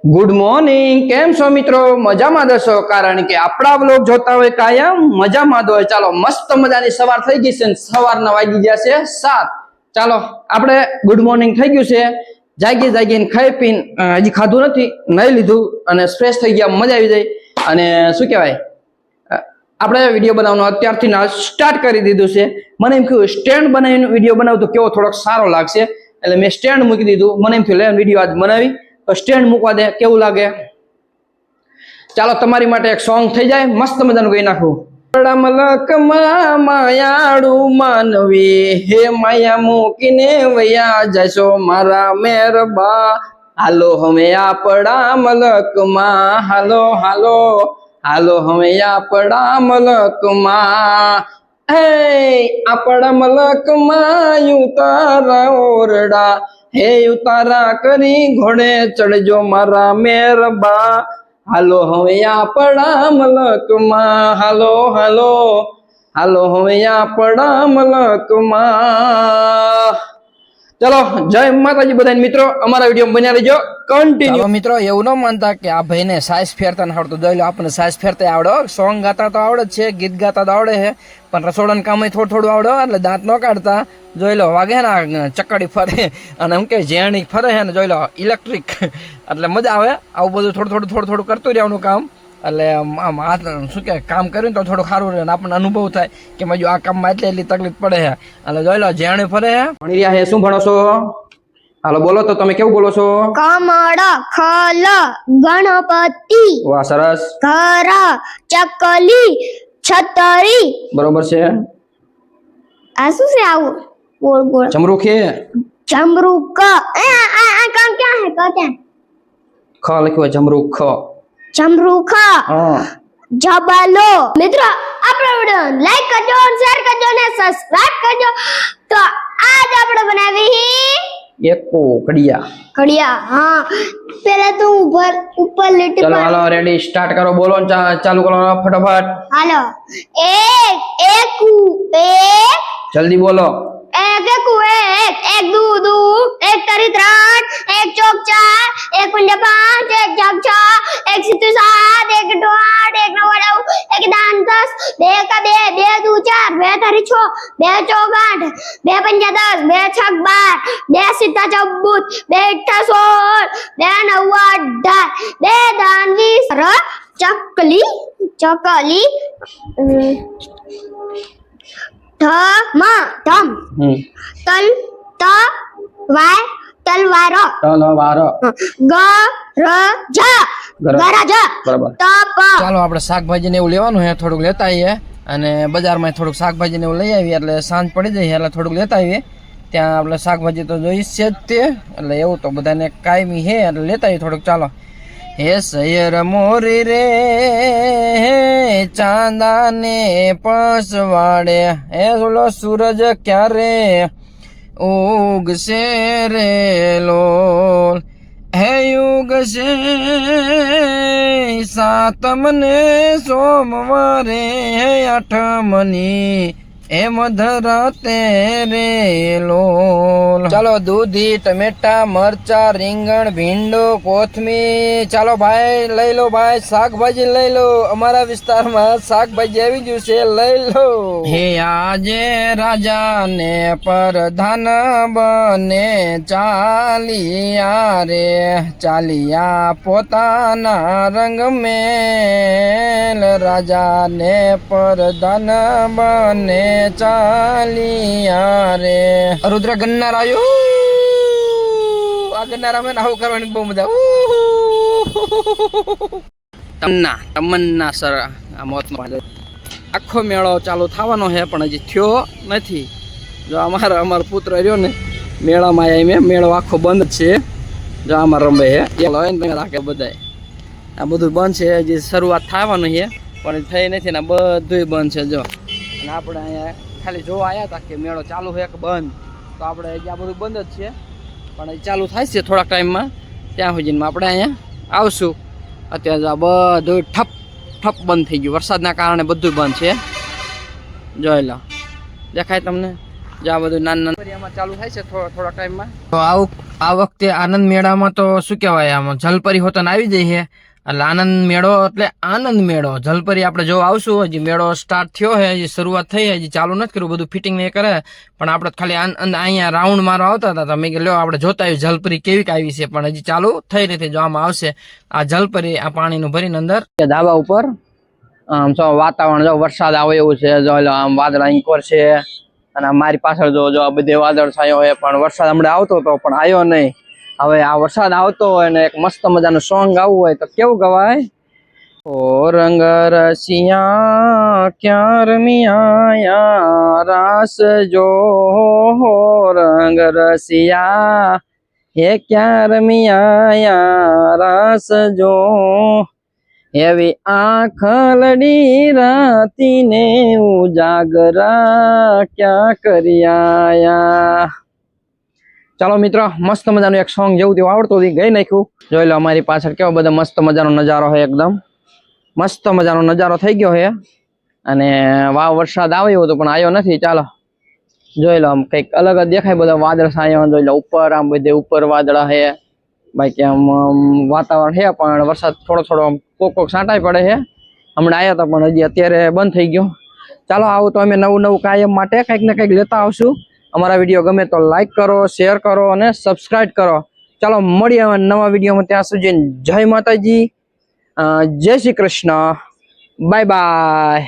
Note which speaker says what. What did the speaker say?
Speaker 1: Good morning, કેમ છો મિત્રો? મજામાં દશો, કારણ કે આપણા બ્લોગ જોતા હોય કાયમ મજામાં હોય. ચાલો મસ્ત મજાની સવાર થઈ ગઈ છે, સવારના વાગી ગયા છે 7. ચાલો આપણે ગુડ મોર્નિંગ થઈ ગયું છે. જાગીને ખાઈ પીને હજી ખાધું નથી, નહીં લીધું અને ફ્રેશ થઈ ગયા, મજા આવી જાય. અને શું કહેવાય, આપણે વિડીયો બનાવવાનો અત્યારથી સ્ટાર્ટ કરી દીધું છે. મને એમ કહ્યું સ્ટેન્ડ બનાવીને વિડીયો બનાવું તો કેવો થોડોક સારો લાગશે, એટલે મેં સ્ટેન્ડ મૂકી દીધું. મને એમ થયું લે વિડીયો આજ બનાવી તો સ્ટેન્ડ મૂકવા દે, કેવું લાગે. ચાલો તમારી માટે એક સોંગ થઈ જાય, મસ્ત મજાનું ગઈ નાખું. મલકમાં માયાળું માનવી, હે માયા મૂકીને વયા જશો મારા મેરબા. હાલો હવે આપણા મલકમાં, હાલો હાલો હાલો હવે આપણા મલકમાં. હે આપણા મલકમાં ઉતારા ઓરડા, હે ઉતારા કરી ઘોડે ચડજો મારા મેરબા. હાલો હવે આપણા મલકમાં, હાલો હાલો હાલો હવે આપણા મલકમાં. ચલો જય માતાજી બધાને મિત્રો, અમારા વિડીયો બન્યા રહેજો કન્ટિન્યુ. મિત્રો એવું ન માનતા કે આ ભાઈને સાઈઝ ફેરતા ન આવડતું. જોઈ લો, આપણને સાઈઝ ફેરતા આવડે, સોંગ ગાતા તો આવડે છે, ગીત ગાતા તો આવડે છે, પણ રસોડાનું કામ થોડું આવડે, એટલે દાંત ન કાઢતા. જોઈ લો, વાગે ને ચકડી ફરે અને એમ કે ઝેણી ફરે છે ને, જોઈ લો ઇલેક્ટ્રિક, એટલે મજા આવે. આવું બધું થોડું કરતું રહેવાનું કામ, એટલે આમ હાથ શું કે કામ કર્યું તો થોડું સારું રહે, આપણને અનુભવ થાય કે મજુ આ કામમાં એટલી તકલીફ પડે છે. એટલે જોઈ લો ઝેણી ફરે છે. ભણી રહ્યા છે, શું ભણો છો? હાલો બોલો તો, તમે કેવું બોલો છો?
Speaker 2: કમળ ખલ ગણપતિ.
Speaker 1: વાહ સરસ.
Speaker 2: ઘર ચકલી છતરી.
Speaker 1: બરોબર છે.
Speaker 2: આ શું છે આવું ગોળ ગોળ?
Speaker 1: ચમરૂખ છે.
Speaker 2: ચમરૂક. આ કામ ક્યાં હે? ક્યાં?
Speaker 1: ખ લખ્યું હોય, ચમરૂખ.
Speaker 2: ચમરૂખ.
Speaker 1: હા.
Speaker 2: જબલો. મિત્રો આપણો વિડિયો લાઈક કરજો, શેર કરજો અને સબસ્ક્રાઇબ કરજો. તો આજ આપણે બનાવી
Speaker 1: એકો કડિયા.
Speaker 2: કડિયા. હા, પહેલા તો ઉપર લીટી
Speaker 1: ચલો
Speaker 2: પર.
Speaker 1: હાલો રેડી, સ્ટાર્ટ કરો, બોલો ચાલુ કરો ફટાફટ.
Speaker 2: હાલો. એક
Speaker 1: જલ્દી બોલો.
Speaker 2: એક દુ દુ, એક તરી 3, એક ચોક 4, એક પંજા 5, એક જાગ 6, એક સીતુ 7, એક 8, એક 9 એક દાન 10, બે કા 2, 2 દુ 4, 2 તરી 6, 2 ચોક 8, 2 પંજા 10, 2 છક 12, 2 સીતા 14, 2 ઈઠ્ઠા 16, 2 9 18, 2 દાન 20. ચકલી ધમ તલ તલવાર ગરજ
Speaker 1: બરાબર.
Speaker 2: તપ.
Speaker 1: ચાલો આપણે શાકભાજી ને એવું લેવાનું છે, થોડુંક લેતા આવીએ. અને બજારમાં થોડુંક શાકભાજી ને એવું લઈ આવીએ, એટલે સાંજ પડી જાય એટલે થોડુંક લેતા આવીએ. ત્યાં આપણે શાકભાજી તો જોઈ છે જ તે, એટલે એવું તો બધાને કાયમી છે, એટલે લેતા આવીએ થોડુંક. ચાલો. હે સૈયર મોરી રે ચાંદાને પસવાડે, હે ઓલો સૂરજ ક્યારે ઉગશે રે લોલ, હે યુગશે સાતમને સોમવારે, હે આઠમની એ મધરાતે રે લોલ. ચાલો દૂધી, ટમેટા, મરચા, રીંગણ, ભીંડો, કોથમીર. ચાલો ભાઈ લઈ લો, ભાઈ શાકભાજી લઈ લો. અમારા વિસ્તારમાં શાકભાજી આવી ગયું છે, લઈ લો. હે આજે રાજા ને પ્રધાન બને ચાલિયા રે, ચાલિયા પોતાના રંગ મેલ, રાજા ને પ્રધાન બને ચાલિયા રે. રુદ્ર ગન્નાર આવ્યો. આ ગન્નાર અમે આવું કરવાની બહુ મજા. તમન્ના સર આ મોતનો આખો મેળો ચાલુ થવાનો છે, પણ હજી થયો નથી. જો અમારો પુત્ર રહ્યો ને મેળામાં આવ્યા, મેં મેળો આખો બંધ છે. જો આમાં રમે છે, રાખે બધાય. આ બધું બંધ છે, હજી શરૂઆત થવાનું છે, પણ થઈ નથી ને બધું બંધ છે. જો અને આપણે અહીંયા ખાલી જોવા આવ્યા હતા કે મેળો ચાલુ છે કે બંધ, તો આપણે આ બધું બંધ જ છે, પણ ચાલુ થાય છે થોડાક ટાઈમમાં. ત્યાં સુધીમાં આપણે અહીંયા આવશું. અત્યારે આ બધું ઠપ બંધ થઈ ગયું, વરસાદના કારણે બધું બંધ છે. જોઈ લો, દેખાય તમને? જો આ બધું નાના એમાં ચાલુ થાય છે થોડા ટાઈમમાં. તો આવું આ વખતે આનંદ મેળામાં તો શું કહેવાય, આમ જલપરી હોતન આવી જઈ છે. એટલે આનંદ મેળો એટલે આનંદ મેળો. જલપરી આપણે જો આવશું, હજી મેળો સ્ટાર્ટ થયો છે, હજી શરૂઆત થઈ, હજી ચાલુ નથી કર્યું, બધું ફિટિંગ ને કરે. પણ આપણે ખાલી અહીંયા રાઉન્ડ મારવા આવતા હતા, મેં કીધું લ્યો આપણે જોતા આવ્યું જલપરી કેવી આવી છે, પણ હજી ચાલુ થઈ નથી. જો આમાં આવશે આ જલપરી, આ પાણીનું ભરીને અંદર ધાબા ઉપર આમ જો વાતાવરણ જો વરસાદ આવે એવું છે. જો આમ વાદળ અહીં છે અને મારી પાછળ જો આ બધે વાદળ છાયો હોય, પણ વરસાદ હમણાં આવતો હતો પણ આવ્યો નહીં. હવે આ વરસાદ આવતો હોય ને એક મસ્ત મજાનું સોંગ ગાવું હોય તો કેવું ગવાય? ઓ રંગ રસિયા ક્યાં રમિયા રાસ જો, હો રંગ રસિયા હે ક્યાં રમિયા રાસ જો, એવી આંખ લડી રાતી ને ઉજાગરા ક્યાં કર્યા. ચાલો મિત્રો, મસ્ત મજાનું એક સોંગ જેવું તેવું આવડતું હતું, ગઈ નાખ્યું. જોઈ લો અમારી પાછળ કેવો બધો મસ્ત મજાનો નજારો છે, એકદમ મસ્ત મજાનો નજારો થઈ ગયો છે. અને વાવ વરસાદ આવ્યો હતો પણ આવ્યો નથી. ચાલો જોઈ લો, આમ કઈક અલગ જ દેખાય, બધા વાદળ છાયા. જોઈ લો ઉપર, આમ બધે ઉપર વાદળા છે. બાકી આમ વાતાવરણ છે પણ વરસાદ થોડો થોડો કોક છાંટાઈ પડે છે. હમણાં આવ્યા હતા પણ હજી અત્યારે બંધ થઈ ગયો. ચાલો આવું તો અમે નવું નવું કાયમ માટે કંઈક ને કંઈક લેતા આવશું. અમારા વિડીયો ગમે તો લાઈક કરો, શેર કરો અને સબસ્ક્રાઇબ કરો. ચાલો મળીએ નવા વિડીયોમાં, ત્યાં સુધી જય માતાજી, જય શ્રી કૃષ્ણ, બાય બાય.